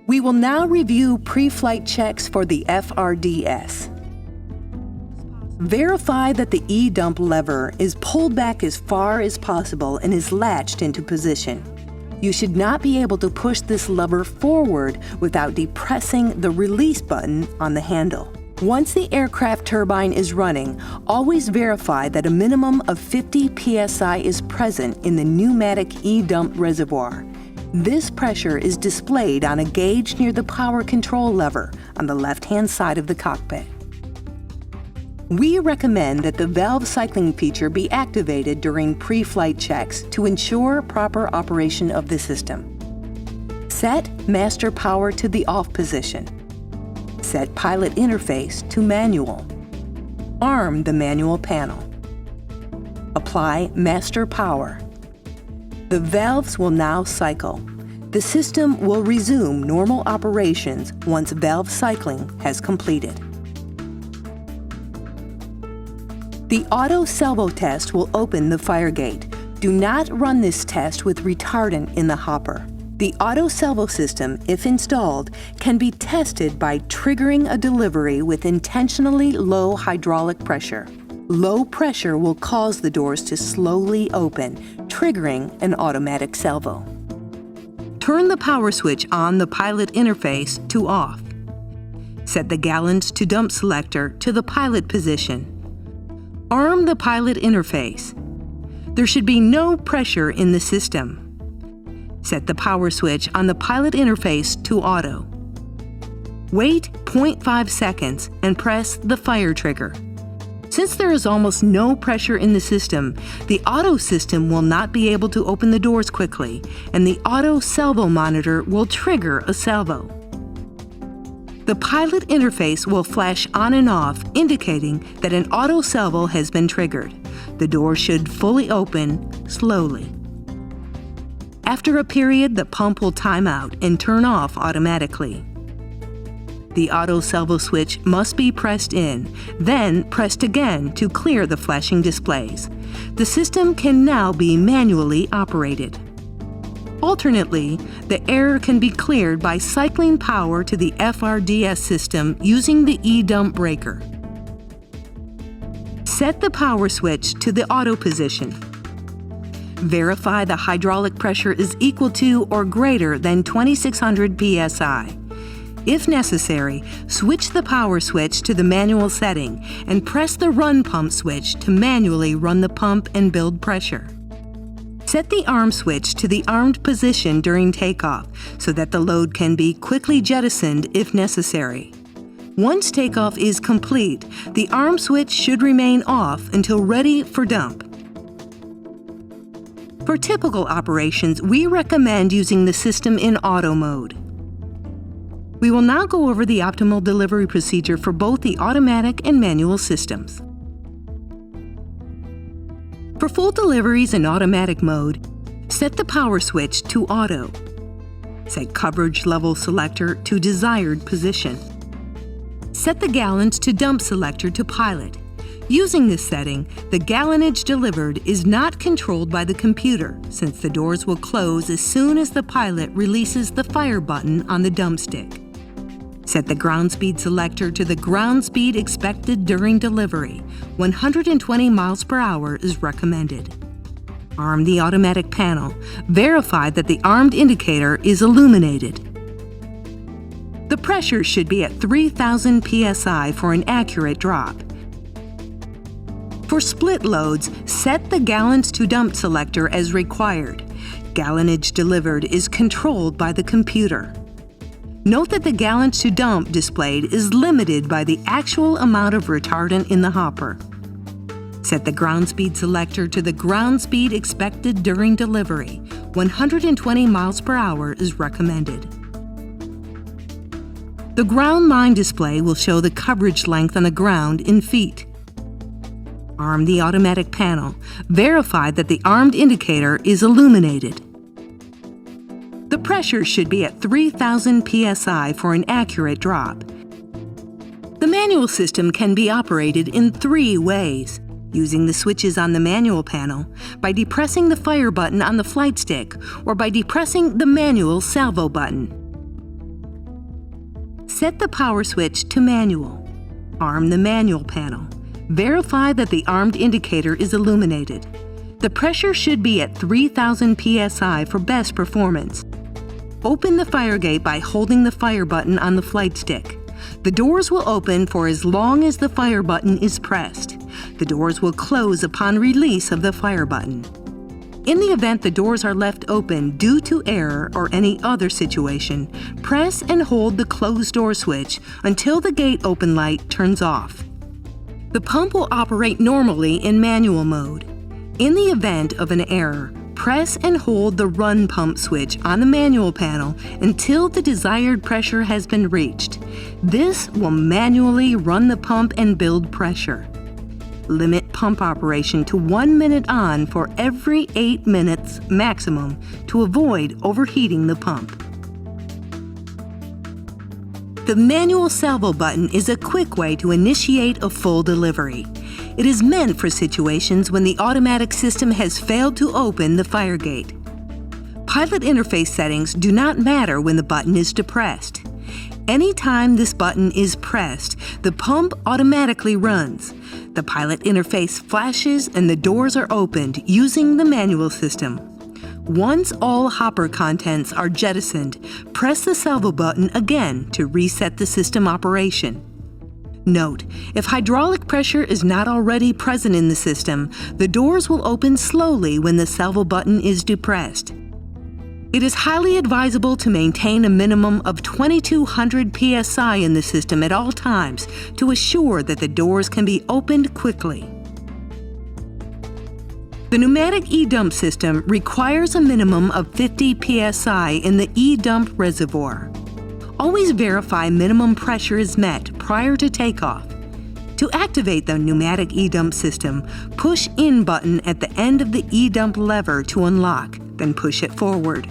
We will now review pre-flight checks for the FRDS. Verify that the E-dump lever is pulled back as far as possible and is latched into position. You should not be able to push this lever forward without depressing the release button on the handle. Once the aircraft turbine is running, always verify that a minimum of 50 psi is present in the pneumatic E-dump reservoir. This pressure is displayed on a gauge near the power control lever on the left-hand side of the cockpit. We recommend that the valve cycling feature be activated during pre-flight checks to ensure proper operation of the system. Set master power to the off position. Set pilot interface to manual. Arm the manual panel. Apply master power. The valves will now cycle. The system will resume normal operations once valve cycling has completed. The auto salvo test will open the fire gate. Do not run this test with retardant in the hopper. The auto salvo system, if installed, can be tested by triggering a delivery with intentionally low hydraulic pressure. Low pressure will cause the doors to slowly open, triggering an automatic salvo. Turn the power switch on the pilot interface to off. Set the gallons to dump selector to the pilot position. Arm the pilot interface. There should be no pressure in the system. Set the power switch on the pilot interface to auto. Wait 0.5 seconds and press the fire trigger. Since there is almost no pressure in the system, the auto system will not be able to open the doors quickly, and the auto salvo monitor will trigger a salvo. The pilot interface will flash on and off, indicating that an auto salvo has been triggered. The door should fully open slowly. After a period, the pump will time out and turn off automatically. The auto salvo switch must be pressed in, then pressed again to clear the flashing displays. The system can now be manually operated. Alternately, the error can be cleared by cycling power to the FRDS system using the E-dump breaker. Set the power switch to the auto position. Verify the hydraulic pressure is equal to or greater than 2600 psi. If necessary, switch the power switch to the manual setting and press the run pump switch to manually run the pump and build pressure. Set the arm switch to the armed position during takeoff so that the load can be quickly jettisoned if necessary. Once takeoff is complete, the arm switch should remain off until ready for dump. For typical operations, we recommend using the system in auto mode. We will now go over the optimal delivery procedure for both the automatic and manual systems. For full deliveries in automatic mode, set the power switch to auto. Set coverage level selector to desired position. Set the gallons to dump selector to pilot. Using this setting, the gallonage delivered is not controlled by the computer, since the doors will close as soon as the pilot releases the fire button on the dump stick. Set the ground speed selector to the ground speed expected during delivery. 120 miles per hour is recommended. Arm the automatic panel. Verify that the armed indicator is illuminated. The pressure should be at 3000 psi for an accurate drop. For split loads, set the gallons to dump selector as required. Gallonage delivered is controlled by the computer. Note that the gallons to dump displayed is limited by the actual amount of retardant in the hopper. Set the ground speed selector to the ground speed expected during delivery. 120 miles per hour is recommended. The ground line display will show the coverage length on the ground in feet. Arm the automatic panel. Verify that the armed indicator is illuminated. The pressure should be at 3000 psi for an accurate drop. The manual system can be operated in 3 ways: using the switches on the manual panel, by depressing the fire button on the flight stick, or by depressing the manual salvo button. Set the power switch to manual. Arm the manual panel. Verify that the armed indicator is illuminated. The pressure should be at 3,000 psi for best performance. Open the fire gate by holding the fire button on the flight stick. The doors will open for as long as the fire button is pressed. The doors will close upon release of the fire button. In the event the doors are left open due to error or any other situation, press and hold the closed door switch until the gate open light turns off. The pump will operate normally in manual mode. In the event of an error, press and hold the run pump switch on the manual panel until the desired pressure has been reached. This will manually run the pump and build pressure. Limit pump operation to 1 minute on for every 8 minutes maximum to avoid overheating the pump. The manual salvo button is a quick way to initiate a full delivery. It is meant for situations when the automatic system has failed to open the fire gate. Pilot interface settings do not matter when the button is depressed. Anytime this button is pressed, the pump automatically runs. The pilot interface flashes and the doors are opened using the manual system. Once all hopper contents are jettisoned, press the salvo button again to reset the system operation. Note, if hydraulic pressure is not already present in the system, the doors will open slowly when the salvo button is depressed. It is highly advisable to maintain a minimum of 2,200 psi in the system at all times to assure that the doors can be opened quickly. The pneumatic E-dump system requires a minimum of 50 psi in the E-dump reservoir. Always verify minimum pressure is met prior to takeoff. To activate the pneumatic E-dump system, push in button at the end of the E-dump lever to unlock, then push it forward.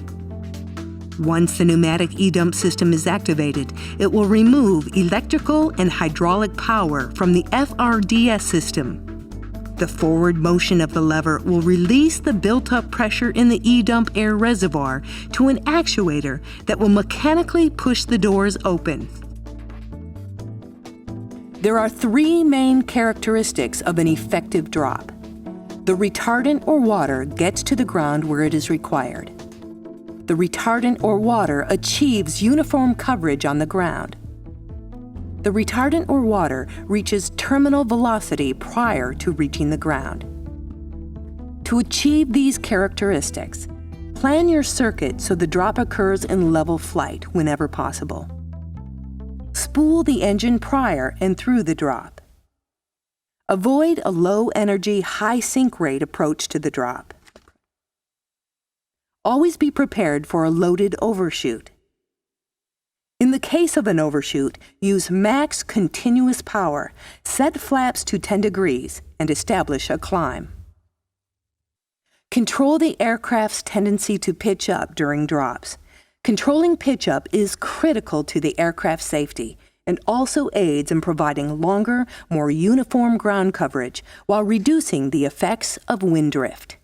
Once the pneumatic E-dump system is activated, it will remove electrical and hydraulic power from the FRDS system. The forward motion of the lever will release the built-up pressure in the E-dump air reservoir to an actuator that will mechanically push the doors open. There are 3 main characteristics of an effective drop. The retardant or water gets to the ground where it is required. The retardant or water achieves uniform coverage on the ground. The retardant or water reaches terminal velocity prior to reaching the ground. To achieve these characteristics, plan your circuit so the drop occurs in level flight whenever possible. Spool the engine prior and through the drop. Avoid a low-energy, high sink rate approach to the drop. Always be prepared for a loaded overshoot. In the case of an overshoot, use max continuous power, set flaps to 10 degrees, and establish a climb. Control the aircraft's tendency to pitch up during drops. Controlling pitch up is critical to the aircraft's safety and also aids in providing longer, more uniform ground coverage while reducing the effects of wind drift.